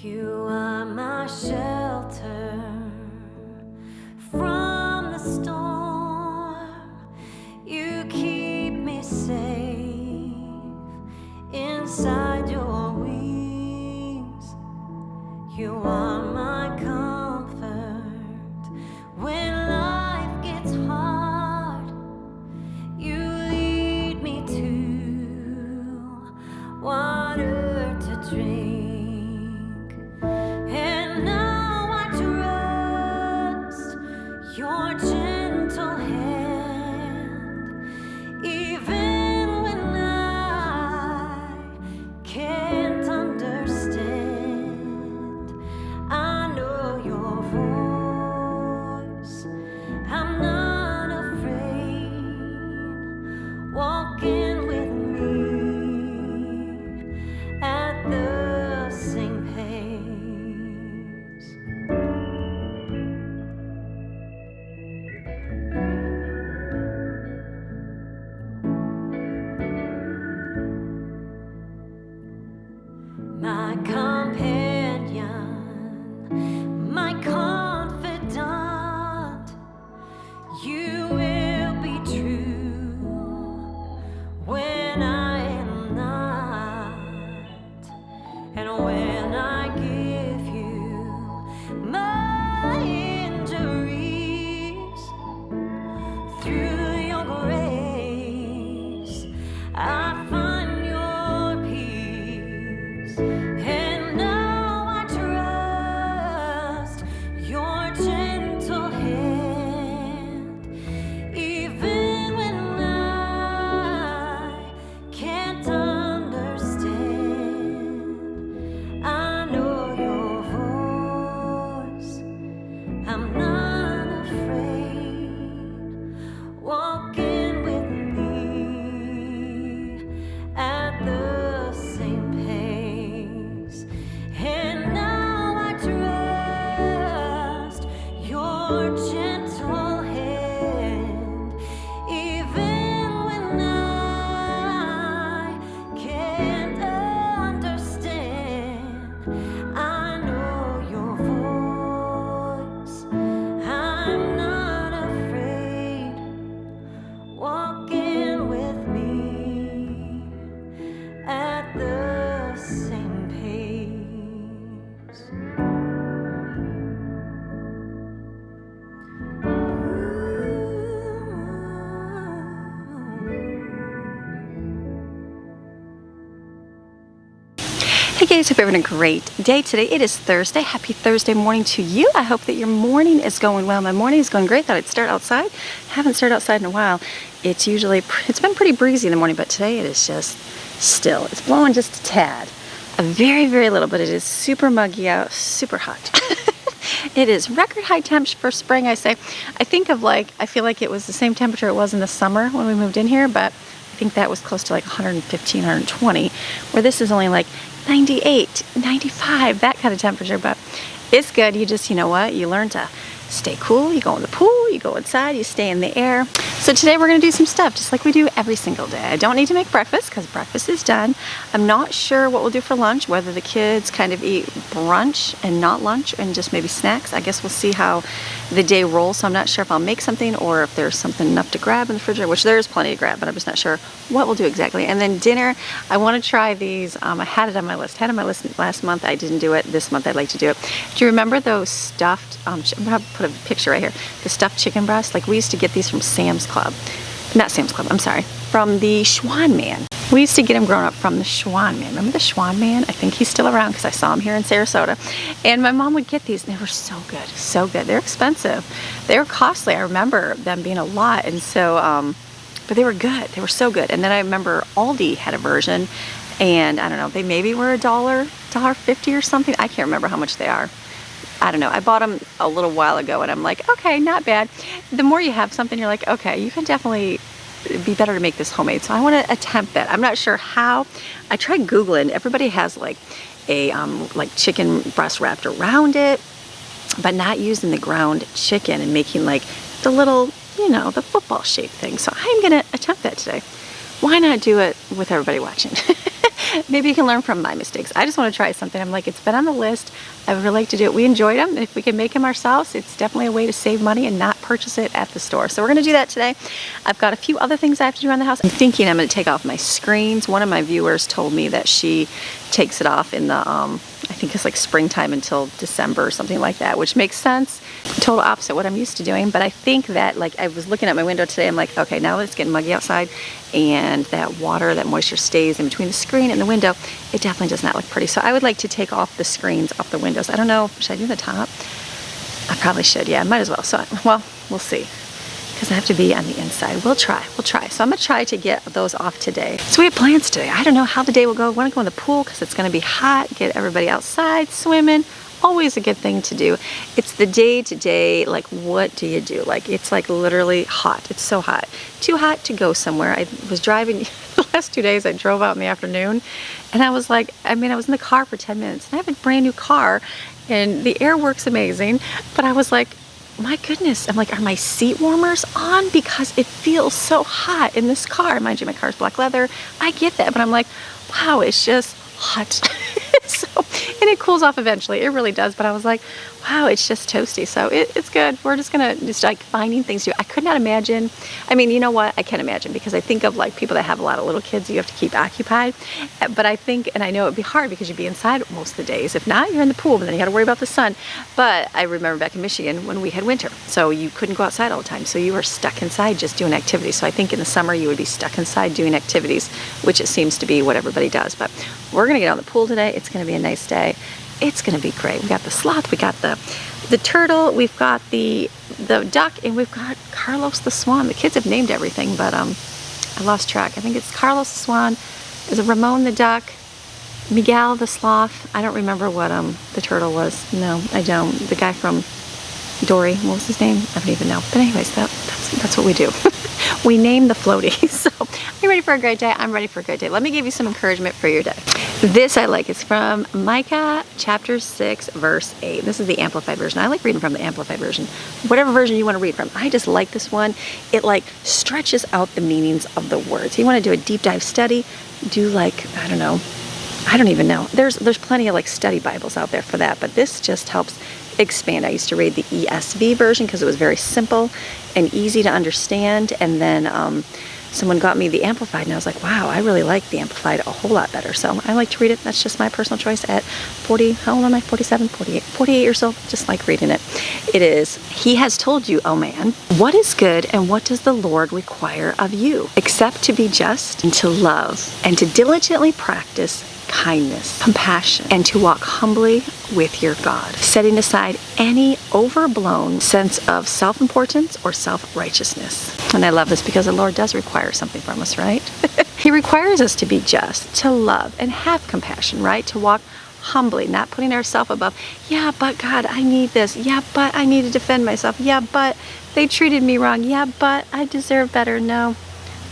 You are my shelter from the storm. You keep me safe inside your wings. You are my comfort when life gets hard. You lead me to water to drink. Your gentle hand, even when I can't understand, I know your voice. I'm not afraid, walking with me at the same pace. My companion, my confidant, you will be true when I am not, and when I give you my injuries, through your grace, I find your peace. And now I trust your gentle hand, even when I can't understand. I know your voice. I'm not afraid, walking with me at the same pace. And now I trust your gentle hand, even when I can't understand. I know your voice. I'm not afraid, walking with me at the same pace. Hey guys, hope you're having a great day today. It is Thursday. Happy Thursday morning to you. I hope that your morning is going well. My morning is going great. Thought I'd start outside. Haven't started outside in a while. It's been pretty breezy in the morning, but today it is just still. It's blowing just a tad. A very, very little, but it is super muggy out, super hot. It is record high temps for spring, I say. I feel like it was the same temperature it was in the summer when we moved in here, but I think that was close to like 115, 120, where this is only like 98, 95, that kind of temperature, but it's good. You just, you know what, you learn to stay cool. You go in the pool, you go inside, you stay in the air. So today we're going to do some stuff just like we do every single day. I don't need to make breakfast because breakfast is done. I'm not sure what we'll do for lunch, whether the kids kind of eat brunch and not lunch and just maybe snacks. I guess we'll see how the day rolls. So I'm not sure if I'll make something or if there's something enough to grab in the refrigerator, which there is plenty to grab, but I'm just not sure what we'll do exactly. And then dinner, I want to try these. I had it on my list. Last month. I didn't do it. This month I'd like to do it. Do you remember those stuffed, I'm going to put a picture right here, the stuffed chicken breasts? Like we used to get these from Sam's Club. Not Sam's Club, I'm sorry. From the Schwan Man. We used to get them growing up from the Schwan Man. Remember the Schwan Man? I think he's still around because I saw him here in Sarasota. And my mom would get these and they were so good, so good. They're expensive. They were costly. I remember them being a lot. And so, but they were good. They were so good. And then I remember Aldi had a version and I don't know, they maybe were $1.50 or something. I can't remember how much they are. I don't know. I bought them a little while ago and I'm like, okay, not bad. The more you have something, you're like, okay, you can definitely be better to make this homemade. So I want to attempt that. I'm not sure how. I tried Googling. Everybody has like a like chicken breast wrapped around it, but not using the ground chicken and making like the little, you know, the football shaped thing. So I'm going to attempt that today. Why not do it with everybody watching? Maybe you can learn from my mistakes. I just want to try something. I'm like, it's been on the list. I would really like to do it. We enjoyed them. If we can make them ourselves, it's definitely a way to save money and not purchase it at the store. So we're going to do that today. I've got a few other things I have to do around the house. I'm thinking I'm going to take off my screens. One of my viewers told me that she takes it off in the, I think it's like springtime until December or something like that, which makes sense. Total opposite what I'm used to doing. But I think that, like, I was looking at my window today, I'm like, okay, now that it's getting muggy outside and that water, that moisture stays in between the screen and the window, it definitely does not look pretty. So I would like to take off the screens off the windows. I don't know, should I do the top? I probably should, yeah, I might as well. So, well, we'll see. Because I have to be on the inside. We'll try. So I'm going to try to get those off today. So we have plans today. I don't know how the day will go. I want to go in the pool because it's going to be hot. Get everybody outside swimming. Always a good thing to do. It's the day-to-day, like, what do you do? Like, it's like literally hot. It's so hot. Too hot to go somewhere. I was driving the last 2 days. I drove out in the afternoon and I was like, I was in the car for 10 minutes and I have a brand new car and the air works amazing. But I was like, my goodness, I'm like, are my seat warmers on? Because it feels so hot in this car. Mind you, my car's black leather. I get that, but I'm like, wow, it's just hot. And it cools off eventually. It really does. But I was like, wow, it's just toasty. So it's good. We're just going to just like finding things to do. I could not imagine. I mean, you know what? I can imagine because I think of like people that have a lot of little kids you have to keep occupied. But I think, and I know it'd be hard because you'd be inside most of the days. If not, you're in the pool, but then you got to worry about the sun. But I remember back in Michigan when we had winter. So you couldn't go outside all the time. So you were stuck inside just doing activities. So I think in the summer you would be stuck inside doing activities, which it seems to be what everybody does. But we're going to get out in the pool today. It's going to be a nice day. It's going to be great. We got the sloth, we got the turtle, we've got the duck, and we've got Carlos the swan. The kids have named everything, but I lost track. I think it's Carlos the swan, there's a Ramon the duck, Miguel the sloth. I don't remember what the turtle was. No, I don't. The guy from Dory, what was his name? I don't even know. But anyways, that's what we do. We name the floaties. So, are you ready for a great day? I'm ready for a great day. Let me give you some encouragement for your day. This I like. It's from Micah chapter 6, verse 8. This is the Amplified version. I like reading from the Amplified version. Whatever version you want to read from. I just like this one. It like stretches out the meanings of the words. You want to do a deep dive study, do like, I don't know. I don't even know. There's plenty of like study Bibles out there for that, but this just helps expand. I used to read the ESV version because it was very simple and easy to understand, and then someone got me the Amplified and I was like, wow, I really like the Amplified a whole lot better. So I like to read it. That's just my personal choice at 40, how old am I? 47, 48 years old. Just like reading it. It is, he has told you, oh man, what is good and what does the Lord require of you? Except to be just and to love and to diligently practice kindness, compassion, and to walk humbly with your God, setting aside any overblown sense of self-importance or self-righteousness. And I love this because the Lord does require something from us, right? He requires us to be just, to love, and have compassion, right? To walk humbly, not putting ourselves above. Yeah, but God, I need this. Yeah, but I need to defend myself. Yeah, but they treated me wrong. Yeah, but I deserve better. No.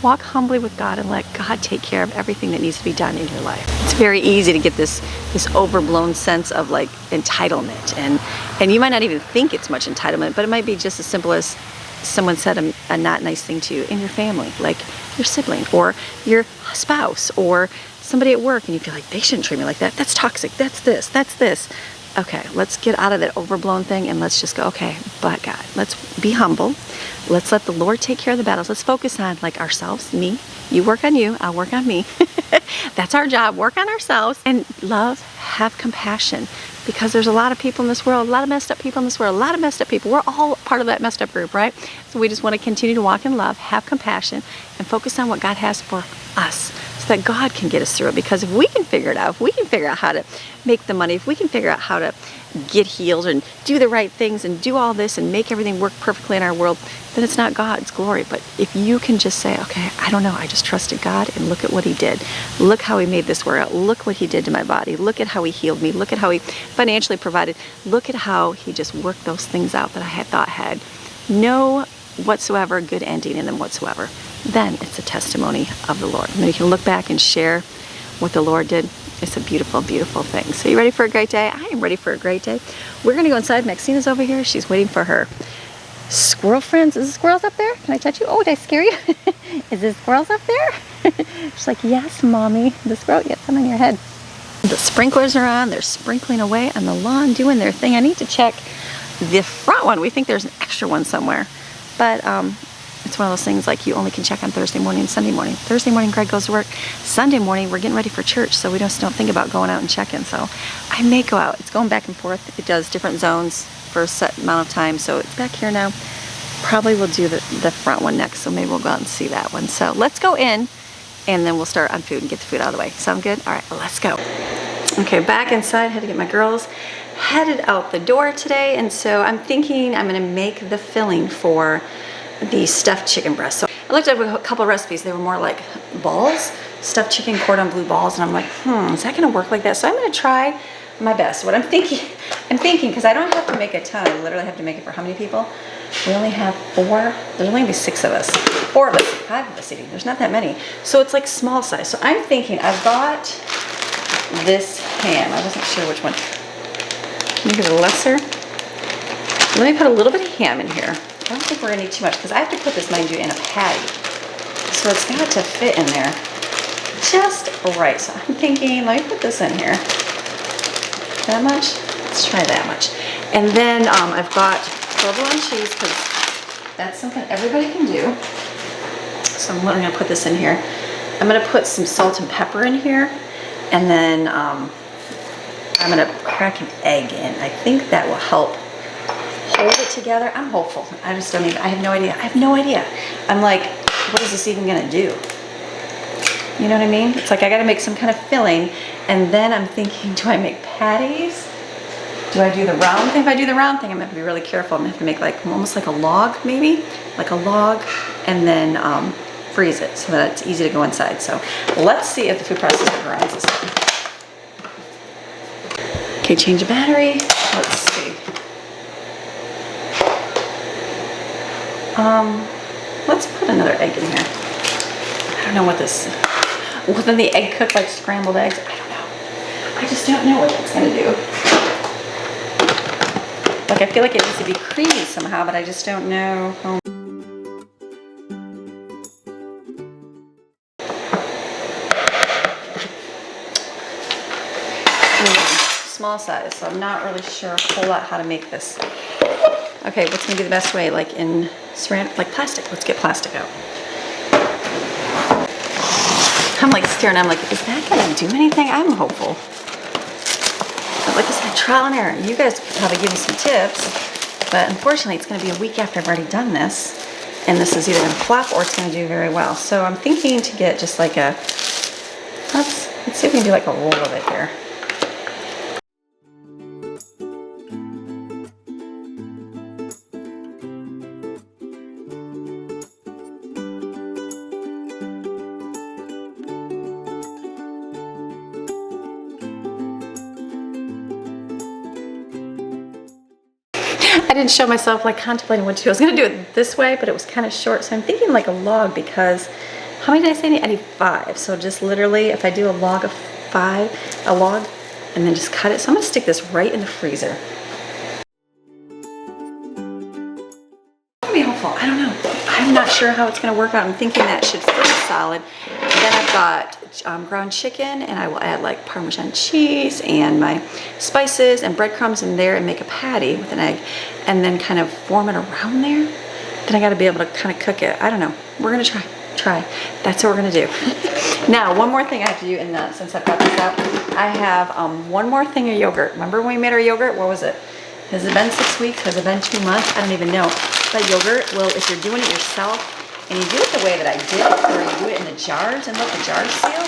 Walk humbly with God and let God take care of everything that needs to be done in your life. It's very easy to get this overblown sense of like entitlement, and you might not even think it's much entitlement, but it might be just as simple as someone said a not nice thing to you in your family, like your sibling or your spouse or somebody at work, and you feel like they shouldn't treat me like that. That's toxic. That's this. That's this. Okay, let's get out of that overblown thing and let's just go, okay, but God, let's be humble. Let's let the Lord take care of the battles. Let's focus on like ourselves, me. You work on you, I'll work on me. That's our job, work on ourselves. And love, have compassion. Because there's a lot of people in this world, a lot of messed up people in this world, a lot of messed up people. We're all part of that messed up group, right? So we just want to continue to walk in love, have compassion, and focus on what God has for us, so that God can get us through it. Because if we can figure it out, if we can figure out how to make the money, if we can figure out how to get healed and do the right things and do all this and make everything work perfectly in our world, then it's not God's glory. But if you can just say, okay, I don't know, I just trusted God and look at what he did. Look how he made this work out. Look what he did to my body. Look at how he healed me. Look at how he financially provided. Look at how he just worked those things out that I had thought had no whatsoever good ending in them whatsoever. Then it's a testimony of the Lord. And then you can look back and share what the Lord did. It's a beautiful, beautiful thing. So you ready for a great day? I am ready for a great day. We're going to go inside. Maxina's over here. She's waiting for her Squirrel friends, is the squirrels up there? Can I touch you? Oh, did I scare you? Is the squirrels up there? She's like, yes, mommy. The squirrel, yes, I'm on your head. The sprinklers are on. They're sprinkling away on the lawn, doing their thing. I need to check the front one. We think there's an extra one somewhere. But it's one of those things like you only can check on Thursday morning and Sunday morning. Thursday morning, Greg goes to work. Sunday morning, we're getting ready for church, so we just don't think about going out and checking. So I may go out. It's going back and forth. It does different zones for a set amount of time. So it's back here now. Probably we'll do the front one next, so maybe we'll go out and see that one. So let's go in, and then we'll start on food and get the food out of the way. Sound good? All right, let's go. Okay, back inside. Had to get my girls headed out the door today, and so I'm thinking I'm gonna make the filling for the stuffed chicken breast. So I looked at a couple of recipes. They were more like balls, stuffed chicken, cordon bleu balls, and I'm like, is that gonna work like that? So I'm gonna try my best. What I'm thinking, because I don't have to make a ton. I literally have to make it for how many people? We only have 4. There's only gonna be 6 of us. 4 of us, 5 of us eating. There's not that many. So it's like small size. So I'm thinking I've got this ham. I wasn't sure which one. Maybe the lesser. Let me put a little bit of ham in here. I don't think we're gonna need too much because I have to put this, mind you, in a patty. So it's got to fit in there just right. So I'm thinking, let me put this in here. That much? Let's try that much. And then I've got provolone cheese because that's something everybody can do. So I'm literally gonna put this in here. I'm gonna put some salt and pepper in here, and then I'm gonna crack an egg in. I think that will help hold it together. I'm hopeful. I just don't even, I have no idea. I have no idea. I'm like, what is this even gonna do? You know what I mean? It's like I gotta make some kind of filling, and then I'm thinking, do I make patties? Do I do the round thing? If I do the round thing, I'm gonna have to be really careful. I'm gonna have to make like almost like a log, maybe, like a log, and then freeze it so that it's easy to go inside. So let's see if the food processor grinds this thing. Okay, change the battery. Let's see. Let's put another egg in here. I don't know what this. Will then the egg cook like scrambled eggs? I don't know. I just don't know what it's gonna do. Like I feel like it needs to be creamy somehow, but I just don't know. Small size, so I'm not really sure a whole lot how to make this. Okay, what's gonna be the best way? Like in ceramic, like plastic. Let's get plastic out. I'm like staring, I'm like, is that gonna do anything? I'm hopeful. But like I said, trial and error. You guys could probably give me some tips, but unfortunately it's gonna be a week after I've already done this, and this is either gonna flop or it's gonna do very well. So I'm thinking to get just like a, let's see if we can do like a roll of it here. I didn't show myself like contemplating what to do. I was gonna do it this way, but it was kind of short. So I'm thinking like a log, because how many did I say? I need 5. So just literally, if I do a log of 5, a log, and then just cut it. So I'm gonna stick this right in the freezer. I'll be hopeful. I don't know. I'm not sure how it's gonna work out. I'm thinking that should freeze solid. Then I've got ground chicken, and I will add like Parmesan cheese and my spices and breadcrumbs in there and make a patty with an egg, and then kind of form it around there. Then I got to be able to kind of cook it. I don't know. We're gonna try. That's what we're gonna do. Now, one more thing I have to do, and since I've got this out, I have one more thing of yogurt. Remember when we made our yogurt? What was it? Has it been 6 weeks? Has it been 2 months? I don't even know. But yogurt, well, if you're doing it yourself, and you do it the way that I did it, or you do it in the jars and let the jars seal,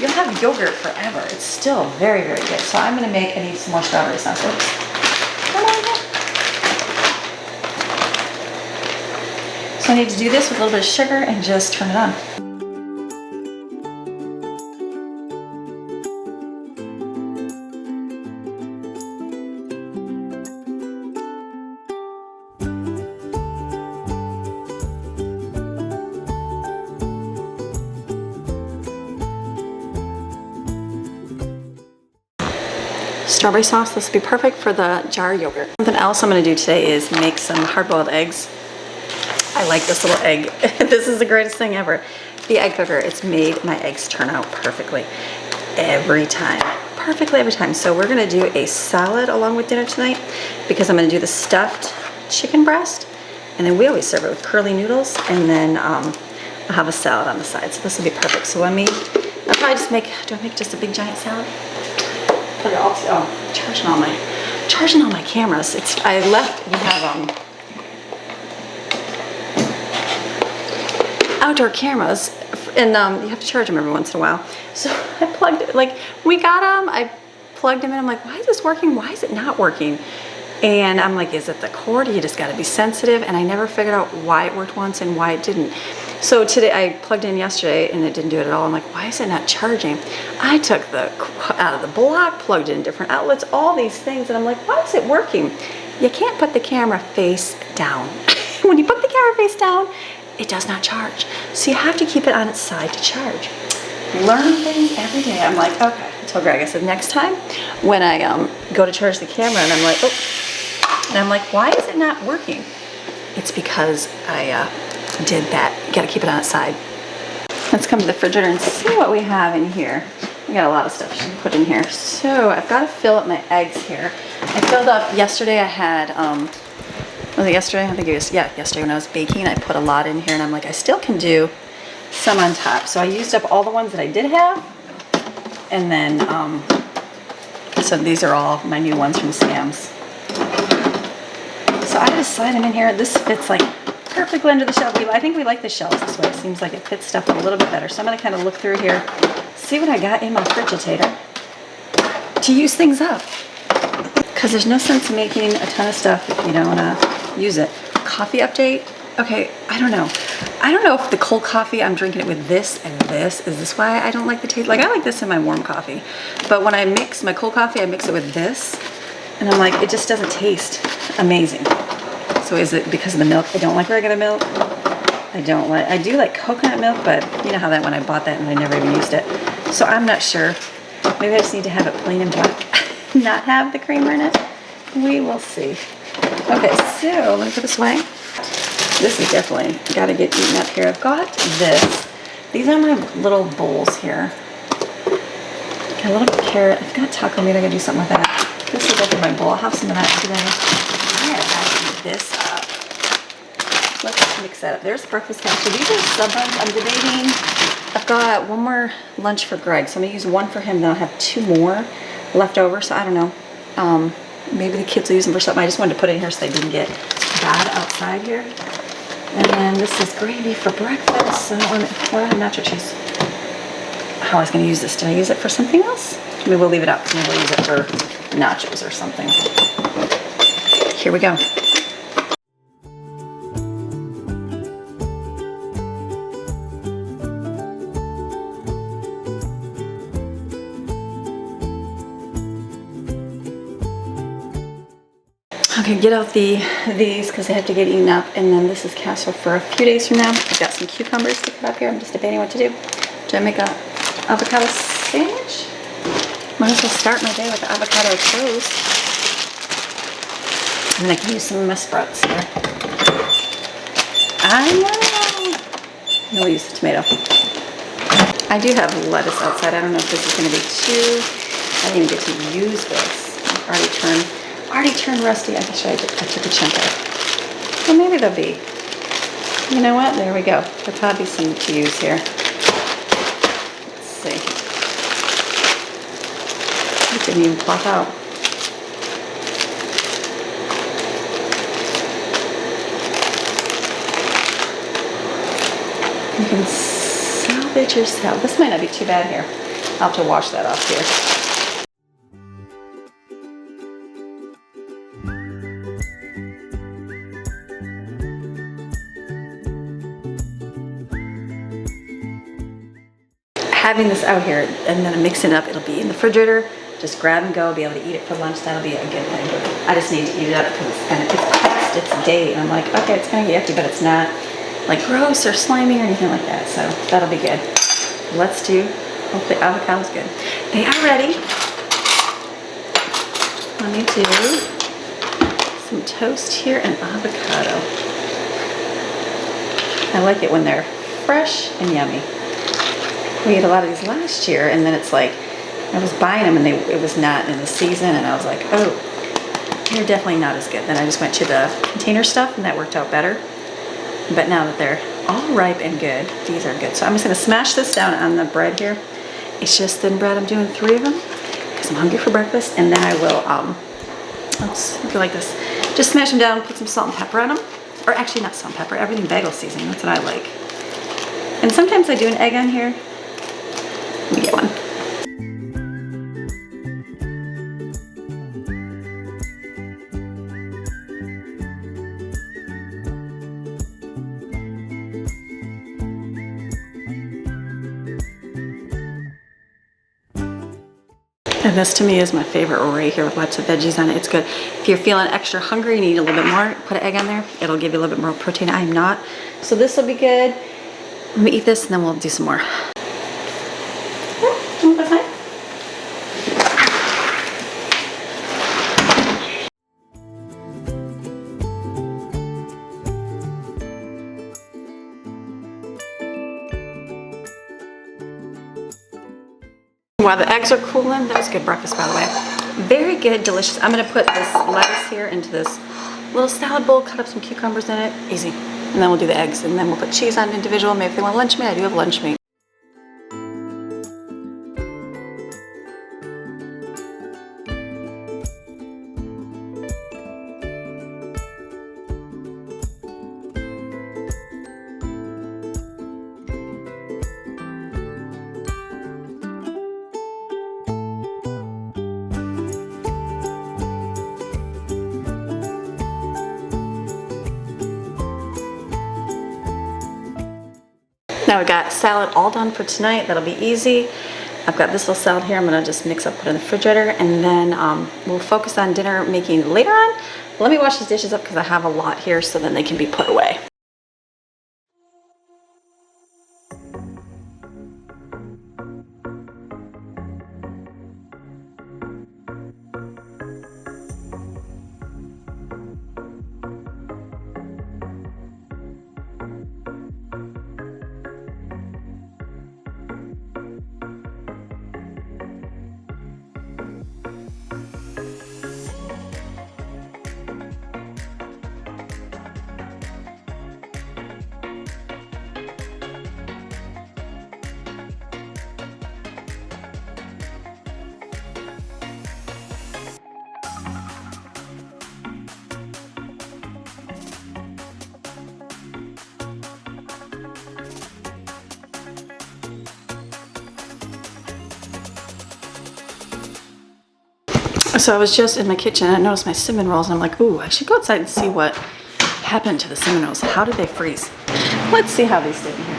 you'll have yogurt forever. It's still very, very good. So I'm gonna make, I need some more strawberries now. So I need to do this with a little bit of sugar and just turn it on. strawberry sauce. This will be perfect for the jar yogurt. Something else I'm gonna do today is make some hard-boiled eggs. I like this little egg. This is the greatest thing ever. The egg cooker, it's made my eggs turn out perfectly every time. Perfectly every time. So we're gonna do a salad along with dinner tonight because I'm gonna do the stuffed chicken breast, and then we always serve it with curly noodles, and then I'll have a salad on the side. So this will be perfect. So I'll probably just make, do I make just a big giant salad? Put it all, oh, charging all my cameras. I left, we have outdoor cameras, and you have to charge them every once in a while. So I plugged it, like we got them, I plugged them in. I'm like, why is this working? Why is it not working? And I'm like, is it the cord? You just got to be sensitive. And I never figured out why it worked once and why it didn't. So today I plugged in yesterday and it didn't do it at all. I'm like, why is it not charging? I took the out of the block, plugged in different outlets, all these things, and I'm like, why is it working? You can't put the camera face down. When you put the camera face down, it does not charge. So you have to keep it on its side to charge. Learn things every day. I'm like, okay. I told Greg, I said, next time when I go to charge the camera and I'm like, oh, and I'm like, why is it not working? It's because I did that. You gotta keep it on its side. Let's come to the refrigerator and see what we have in here. We got a lot of stuff to put in here. So I've got to fill up my eggs here. I filled up yesterday. I had, was it yesterday? I think it was, yeah, yesterday when I was baking, I put a lot in here, and I'm like, I still can do some on top. So I used up all the ones that I did have, and then, so these are all my new ones from Sam's. So I just slide them in here. This fits like perfectly under the shelf. I think we like the shelves this way. It seems like it fits stuff a little bit better. So I'm gonna kind of look through here, see what I got in my Frigitator to use things up. Because there's no sense in making a ton of stuff if you don't use it. Coffee update. Okay, I don't know. I don't know if the cold coffee, I'm drinking it with this and this. Is this why I don't like the taste? Like, I like this in my warm coffee. But when I mix my cold coffee, I mix it with this. And I'm like, it just doesn't taste amazing. So is it because of the milk? I don't like regular milk. I do like coconut milk, but you know how that when I bought that and I never even used it. So I'm not sure. Maybe I just need to have it plain and black. Not have the creamer in it. We will see. Okay, so let me put this away. This is definitely got to get eaten up here. I've got this. These are my little bowls here. Got a little bit of carrot. I've got taco meat. I gotta do something with that. This is over my bowl. I'll have some of that today. I gotta eat this up. Let's mix that up. There's breakfast time. So these are sub buns. I'm debating. I've got one more lunch for Greg, so I'm gonna use one for him. Then I'll have two more left over. So I don't know. Maybe the kids will use them for something. I just wanted to put it in here so they didn't get bad outside here. And then this is gravy for breakfast. So nacho cheese. How I was going to use this. Did I use it for something else? Maybe we'll leave it up. Maybe we'll use it for nachos or something. Here we go. Okay, get out these because they have to get eaten up, and then this is casserole for a few days from now. I've got some cucumbers to cut up here. I'm just debating what to do. Do I make a avocado sandwich? Might as well start my day with the avocado toast. And then I can use some of my sprouts here. I know. And we'll use the tomato. I do have lettuce outside. I don't know if this is going to be too. I didn't even get to use this. I've already turned rusty. I guess I took a chunk out. Well, maybe there'll be. You know what? There we go. There'll probably be some to use here. Let's see. It didn't even pop out. You can salvage yourself. This might not be too bad here. I'll have to wash that off here. Having this out here and then mixing it up, it'll be in the refrigerator. Just grab and go, be able to eat it for lunch. That'll be a good thing. I just need to eat it up because it's past its date. And I'm like, okay, it's kind of yucky, but it's not like gross or slimy or anything like that. So that'll be good. Let's do, hopefully avocado's good. They are ready. Let me do some toast here and avocado. I like it when they're fresh and yummy. We ate a lot of these last year, and then it's like, I was buying them and it was not in the season, and I was like, oh, they're definitely not as good. Then I just went to the container stuff, and that worked out better. But now that they're all ripe and good, these are good. So I'm just gonna smash this down on the bread here. It's just thin bread. I'm doing 3 of them because I'm hungry for breakfast, and then I will, let's do like this. Just smash them down, put some salt and pepper on them. Or actually not salt and pepper, everything bagel seasoning, that's what I like. And sometimes I do an egg on here. Let me get one. And this to me is my favorite right here with lots of veggies on it. It's good. If you're feeling extra hungry and you need a little bit more, put an egg on there. It'll give you a little bit more protein. I'm not. So this will be good. Let me eat this and then we'll do some more. While the eggs are cooling, that was good breakfast, by the way. Very good, delicious. I'm gonna put this lettuce here into this little salad bowl, cut up some cucumbers in it, easy. And then we'll do the eggs, and then we'll put cheese on individual. Maybe if they want lunch meat, I do have lunch meat. Now we got salad all done for tonight. That'll be easy. I've got this little salad here. I'm gonna just mix up, put it in the refrigerator, and then we'll focus on dinner making later on. Let me wash these dishes up because I have a lot here, so then they can be put away. So I was just in my kitchen and I noticed my cinnamon rolls and I'm like, ooh, I should go outside and see what happened to the cinnamon rolls. How did they freeze? Let's see how these did in here.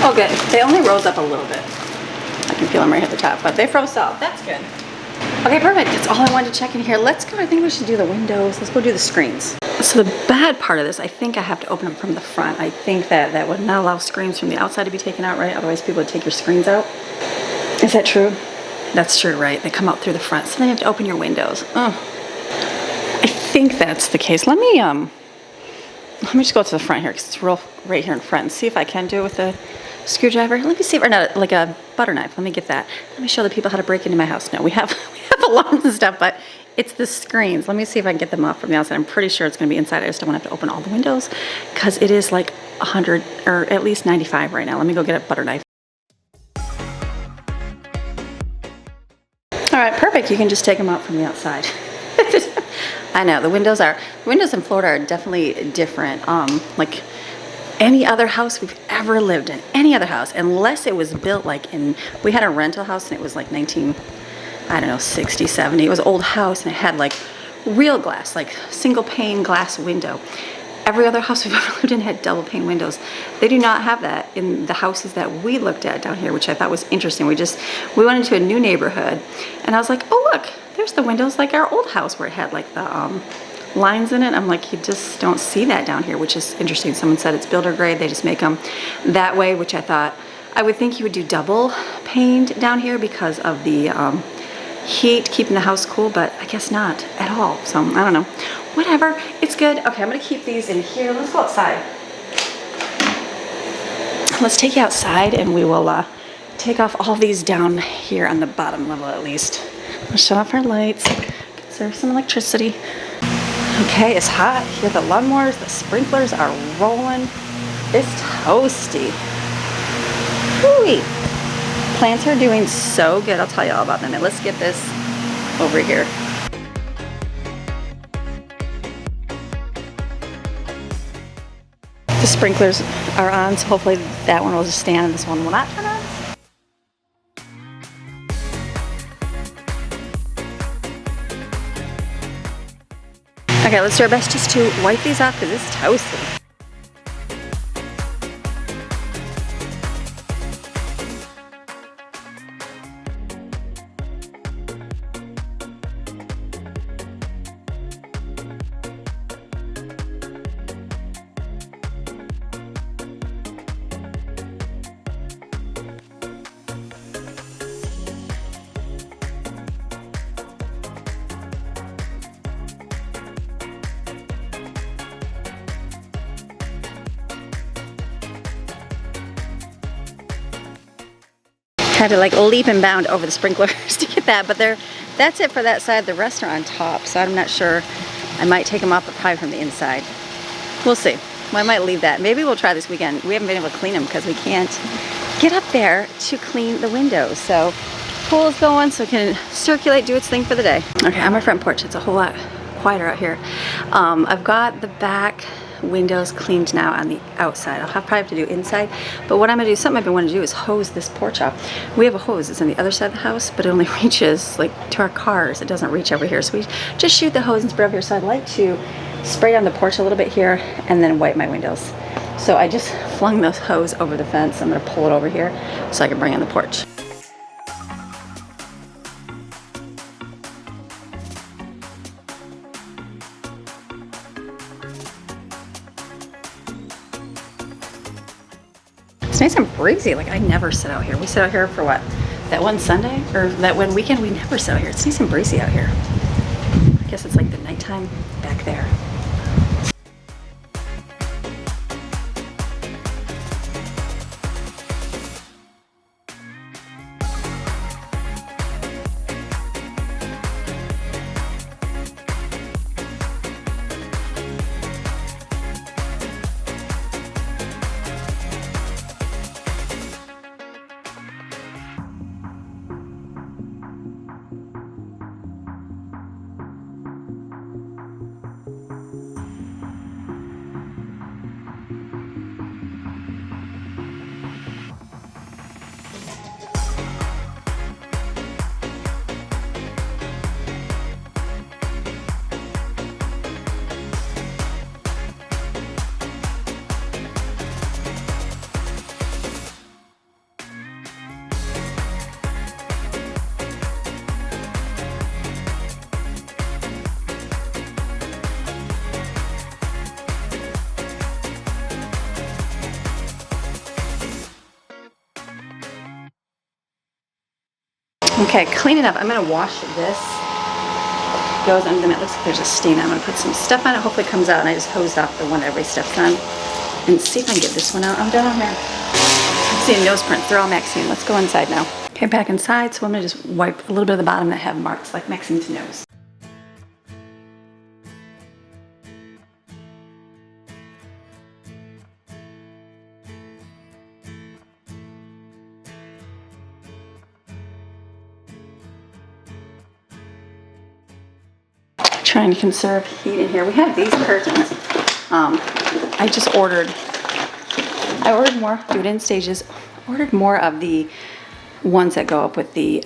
Oh good, they only rose up a little bit. I can feel them right at the top, but they froze out. That's good. Okay, perfect. That's all I wanted to check in here. Let's go. I think we should do the windows. Let's go do the screens. So the bad part of this, I think I have to open them from the front. I think that would not allow screens from the outside to be taken out, right? Otherwise people would take your screens out. Is that true? That's true, right? They come out through the front. So then you have to open your windows. Oh, I think that's the case. Let me just go to the front here because it's real right here in front and see if I can do it with a screwdriver. Let me see if, or not, like a butter knife. Let me get that. Let me show the people how to break into my house. No, we have alarms and stuff, but it's the screens. Let me see if I can get them off from the outside. I'm pretty sure it's going to be inside. I just don't want to have to open all the windows because it is like 100 or at least 95 right now. Let me go get a butter knife. All right, perfect. You can just take them out from the outside. I know the windows in Florida are definitely different. Like any other house we've ever lived in, any other house, unless it was built like we had a rental house and it was like 60, 70. It was an old house and it had like real glass, like single pane glass window. Every other house we've ever lived in had double pane windows. They do not have that in the houses that we looked at down here, which I thought was interesting. We went into a new neighborhood and I was like, oh look, there's the windows like our old house where it had like the lines in it. I'm like, you just don't see that down here, which is interesting. Someone said it's builder grade. They just make them that way, which I thought, I would think you would do double paned down here because of the heat, keeping the house cool, but I guess not at all. So I don't know. Whatever, it's good. Okay, I'm gonna keep these in here. Let's go outside. Let's take you outside and we will take off all these down here on the bottom level at least. We'll shut off our lights, conserve some electricity. Okay, it's hot here. The lawnmowers, the sprinklers are rolling. It's toasty. Whoo-wee. Plants are doing so good. I'll tell you all about them. And let's get this over here. The sprinklers are on, so hopefully that one will just stand and this one will not turn on. Okay, let's do our best just to wipe these off because it's toasty. Had to like leap and bound over the sprinklers to get that, but that's it for that side. The rest are on top, so I'm not sure. I might take them off, but probably from the inside. We'll see. Well, I might leave that. Maybe we'll try this weekend. We haven't been able to clean them because we can't get up there to clean the windows. So pool is going so it can circulate, do its thing for the day. Okay, on my front porch, it's a whole lot quieter out here. I've got the back windows cleaned now on the outside. I'll probably have to do inside, but what I'm gonna do, something I've been wanting to do is hose this porch up. We have a hose that's on the other side of the house, but it only reaches like to our cars. It doesn't reach over here, so we just shoot the hose and spray over here. So I'd like to spray on the porch a little bit here and then wipe my windows. So I just flung this hose over the fence. I'm gonna pull it over here so I can bring it on the porch. It's nice and breezy. Like I never sit out here. We sit out here for what? That one Sunday or that one weekend? We never sit out here. It's nice and breezy out here. I guess it's like the nighttime back there. Okay, clean it up. I'm gonna wash this. Goes under the mat. Looks like there's a stain. I'm gonna put some stuff on it. Hopefully it comes out. And I just hosed off the one that everybody steps on. And see if I can get this one out. I'm done on here. I'm seeing nose prints. They're all Maxine. Let's go inside now. Okay, back inside. So I'm gonna just wipe a little bit of the bottom that have marks like Maxine's nose. Trying to conserve heat in here. We have these curtains. I ordered more, do it in stages. Ordered more of the ones that go up with the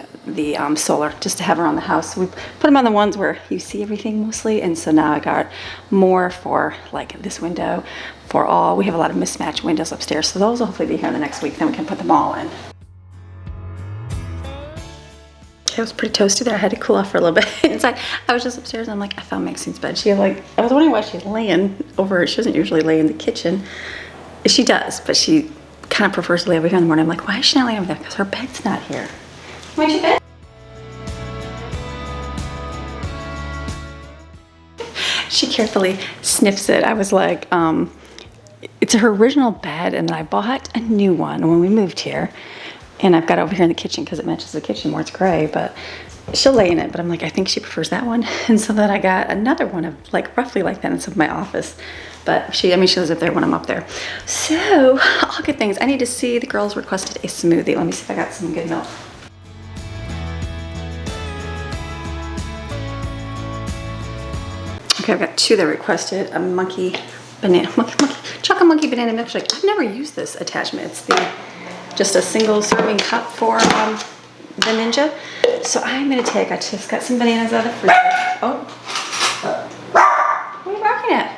solar, just to have around the house. We put them on the ones where you see everything mostly, and so now I got more for like this window. We have a lot of mismatched windows upstairs, so those will hopefully be here in the next week. Then we can put them all in. It was pretty toasty there. I had to cool off for a little bit inside. I was just upstairs and I'm like, I found Maxine's bed. She had like, I was wondering why she's laying over. She doesn't usually lay in the kitchen. She does, but she kind of prefers to lay over here in the morning. I'm like, why is she not laying over there? Because her bed's not here. Where's your bed? She carefully sniffs it. I was like, it's her original bed, and then I bought a new one when we moved here. And I've got it over here in the kitchen because it matches the kitchen more. It's gray, but she'll lay in it. But I'm like, I think she prefers that one. And so then I got another one of like roughly like that in my office. But she lives up there when I'm up there. So all good things. I need to see, the girls requested a smoothie. Let me see if I got some good milk. Okay, I've got two that requested a chocolate monkey banana milkshake. I've never used this attachment. It's just a single serving cup for the Ninja. So I'm gonna take, I just got some bananas out of the freezer. Oh, what are you barking at?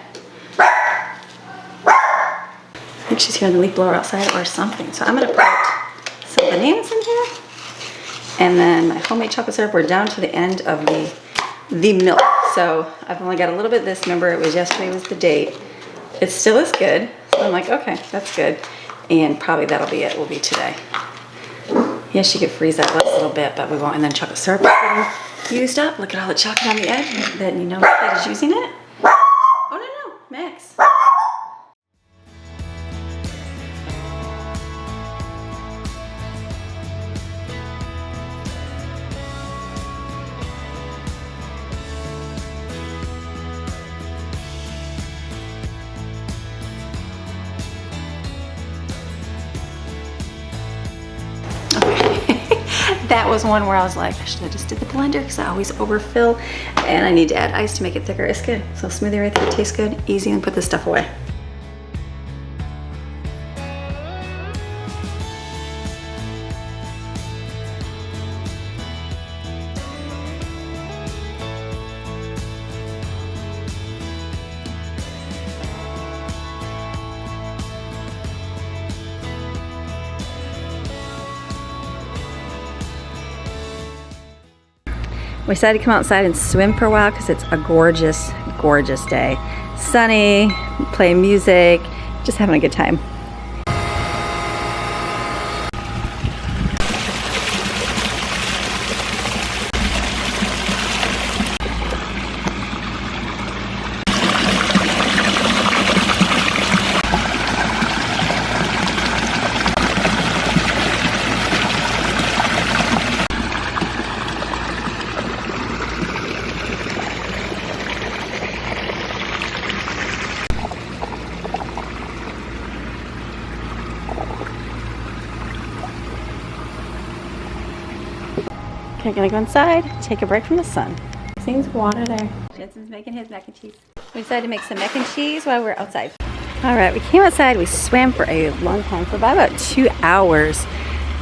I think she's hearing the leaf blower outside or something. So I'm gonna put some bananas in here. And then my homemade chocolate syrup. We're down to the end of the milk. So I've only got a little bit of this. Remember, it was yesterday was the date. It still is good. So I'm like, okay, that's good. And probably that'll be it, will be today. Yes, you could freeze that last little bit, but we won't. And then chocolate syrup is used up. Look at all the chocolate on the edge. Then you know that is using it. Oh, no, Max. That was one where I was like, I should have just did the blender because I always overfill and I need to add ice to make it thicker. It's good. So smoothie right there, tastes good, easy, and put this stuff away. We decided to come outside and swim for a while because it's a gorgeous, gorgeous day. Sunny, playing music, just having a good time. Okay, gonna go inside, take a break from the sun. Seems water there. Jensen's making his mac and cheese. We decided to make some mac and cheese while we're outside. All right, we came outside, we swam for a long time, for about 2 hours.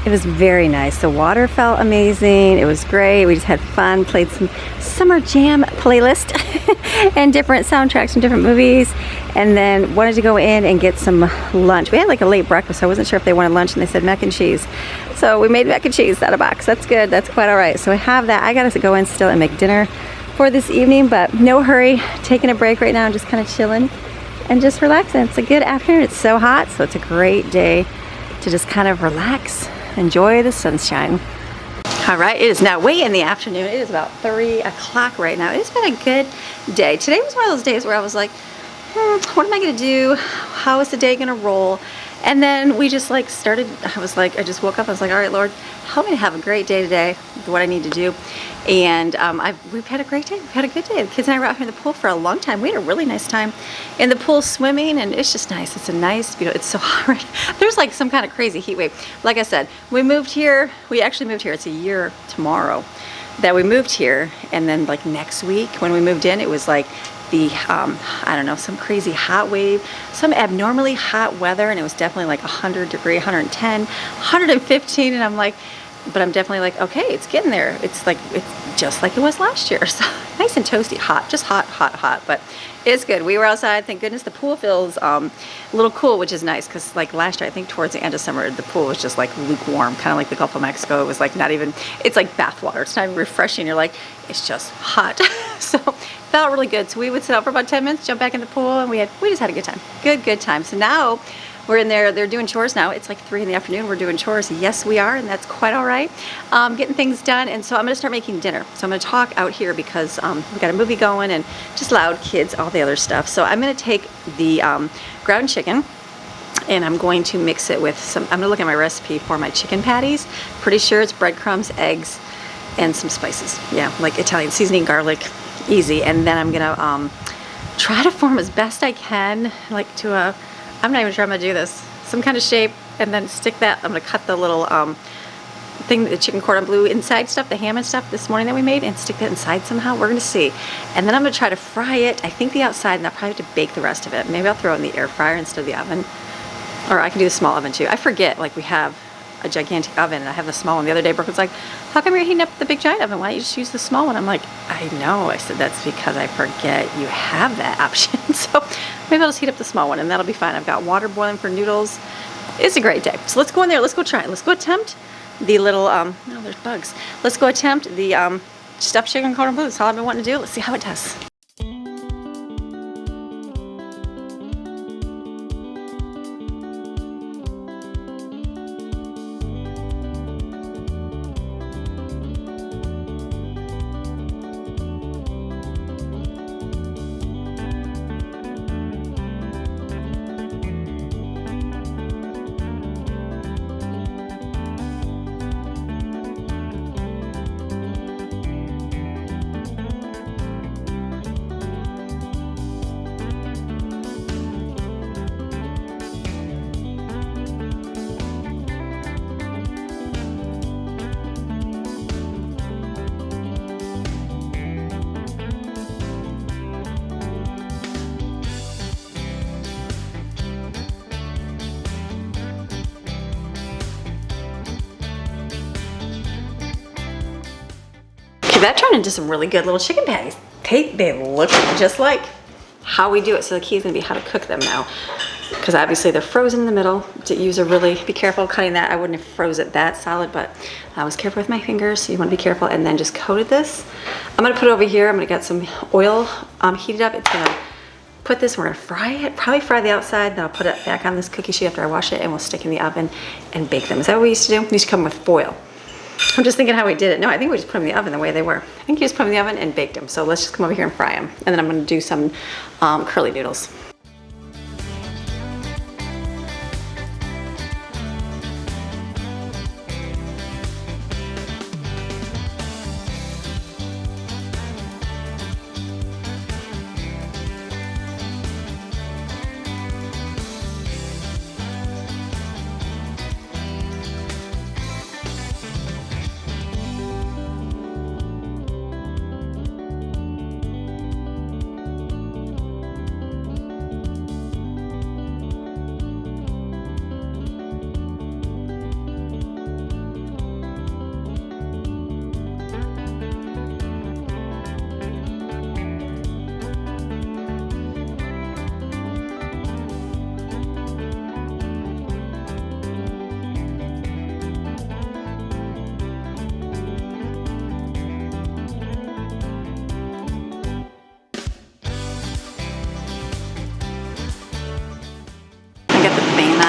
It was very nice. The water felt amazing. It was great. We just had fun, played some summer jam playlist and different soundtracks from different movies, and then wanted to go in and get some lunch. We had like a late breakfast, so I wasn't sure if they wanted lunch, and they said mac and cheese. So we made mac and cheese out of a box. That's good. That's quite all right. So I have that. I got to go in still and make dinner for this evening, but no hurry. Taking a break right now and just kind of chilling and just relaxing. It's a good afternoon. It's so hot, so it's a great day to just kind of relax, enjoy the sunshine. All right, it is now way in the afternoon. It is about 3 o'clock right now. It's been a good day. Today was one of those days where I was like, what am I gonna do? How is the day gonna roll? And then we just like started, I just woke up, I was like, all right, Lord, help me to have a great day today, what I need to do. And we've had a great day, we've had a good day. The kids and I were out here in the pool for a long time. We had a really nice time in the pool swimming, and it's just nice. It's a nice, it's so hot right now. There's like some kind of crazy heat wave. Like I said, we actually moved here, it's a year tomorrow that we moved here. And then like next week when we moved in, it was like the, I don't know, some crazy hot wave, some abnormally hot weather, and it was definitely like 100 degree, 110, 115, and I'm like, but I'm definitely like, okay, it's getting there. It's just like it was last year. So nice and toasty, hot, just hot, hot, hot, but it's good. We were outside, thank goodness. The pool feels a little cool, which is nice, because like last year, I think towards the end of summer, the pool was just like lukewarm, kind of like the Gulf of Mexico. It was like not even, it's like bath water. It's not even refreshing. You're like, it's just hot. So felt really good. So we would sit out for about 10 minutes, jump back in the pool, and we just had a good time. Good time. So now We're in there, they're doing chores now. It's like 3 in the afternoon, we're doing chores. Yes, we are, and that's quite all right. Getting things done, and so I'm gonna start making dinner. So I'm gonna talk out here because we got a movie going and just loud kids, all the other stuff. So I'm gonna take the ground chicken, and I'm going to mix it with some, I'm gonna look at my recipe for my chicken patties. Pretty sure it's breadcrumbs, eggs, and some spices. Yeah, like Italian seasoning, garlic, easy. And then I'm gonna try to form as best I can, like to a, I'm not even sure I'm gonna do this, some kind of shape, and then stick that, I'm gonna cut the little thing, the chicken cordon bleu inside stuff, the ham and stuff this morning that we made, and stick that inside somehow. We're gonna see. And then I'm gonna try to fry it, I think the outside, and I'll probably have to bake the rest of it. Maybe I'll throw it in the air fryer instead of the oven. Or I can do the small oven too. I forget, like we have a gigantic oven and I have the small one. The other day Brooke was like, how come you're heating up the big giant oven? Why don't you just use the small one? I'm like, I know. I said, that's because I forget you have that option. So maybe I'll just heat up the small one and that'll be fine. I've got water boiling for noodles. It's a great day. So let's go in there. Let's go try it. Let's go attempt the little, no, there's bugs. Let's go attempt the stuffed chicken cordon bleu. That's all I've been wanting to do. Let's see how it does. That turned into some really good little chicken patties. They look just like how we do it. So the key is gonna be how to cook them now. Because obviously they're frozen in the middle. Be careful cutting that. I wouldn't have froze it that solid, but I was careful with my fingers, so you wanna be careful. And then just coated this. I'm gonna put it over here. I'm gonna get some oil heated up. It's gonna put this, we're gonna fry it, probably fry the outside, then I'll put it back on this cookie sheet after I wash it, and we'll stick in the oven and bake them. Is that what we used to do? We used to come with foil. I'm just thinking how we did it. No, I think we just put them in the oven the way they were. I think you just put them in the oven and baked them. So let's just come over here and fry them. And then I'm gonna do some curly noodles.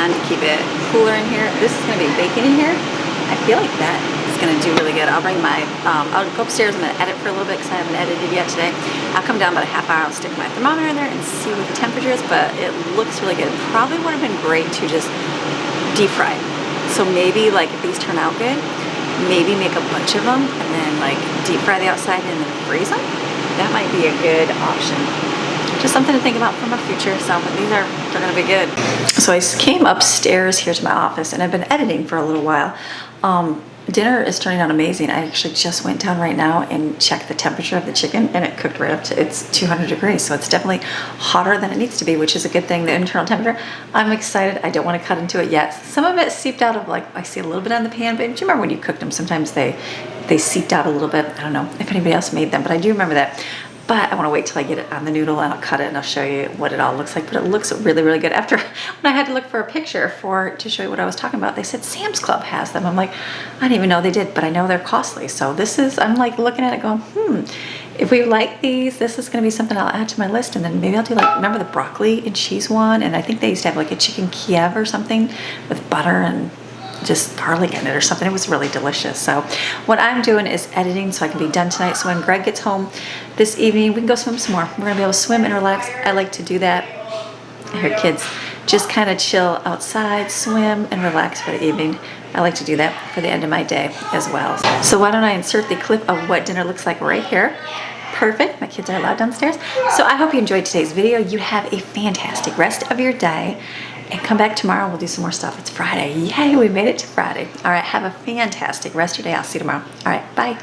To keep it cooler in here. This is going to be baking in here. I feel like that is going to do really good. I'll bring my, I'll go upstairs. I'm going to edit for a little bit because I haven't edited yet today. I'll come down about a half hour. I'll stick my thermometer in there and see what the temperature is, but it looks really good. Probably would have been great to just deep fry. So maybe like if these turn out good, maybe make a bunch of them and then like deep fry the outside and then freeze them. That might be a good option. Just something to think about from a future self, but they're gonna be good. So I came upstairs here to my office and I've been editing for a little while. Dinner is turning out amazing. I actually just went down right now and checked the temperature of the chicken and it cooked right up to, it's 200 degrees. So it's definitely hotter than it needs to be, which is a good thing, the internal temperature. I'm excited. I don't want to cut into it yet. Some of it seeped out of, like, I see a little bit on the pan, but do you remember when you cooked them? Sometimes they seeped out a little bit. I don't know if anybody else made them, but I do remember that. But I want to wait till I get it on the noodle and I'll cut it and I'll show you what it all looks like. But it looks really, really good. After, when I had to look for a picture to show you what I was talking about, they said Sam's Club has them. I'm like, I didn't even know they did, but I know they're costly. So this is, I'm like looking at it going, if we like these, this is going to be something I'll add to my list. And then maybe I'll do like, remember the broccoli and cheese one? And I think they used to have like a chicken Kiev or something with butter and just garlic in it or something. It was really delicious. So what I'm doing is editing so I can be done tonight. So when Greg gets home this evening, we can go swim some more. We're going to be able to swim and relax. I like to do that. I hear kids just kind of chill outside, swim, and relax for the evening. I like to do that for the end of my day as well. So why don't I insert the clip of what dinner looks like right here. Perfect. My kids are allowed downstairs. So I hope you enjoyed today's video. You have a fantastic rest of your day. And come back tomorrow. We'll do some more stuff. It's Friday. Yay, we made it to Friday. All right, have a fantastic rest of your day. I'll see you tomorrow. All right, bye.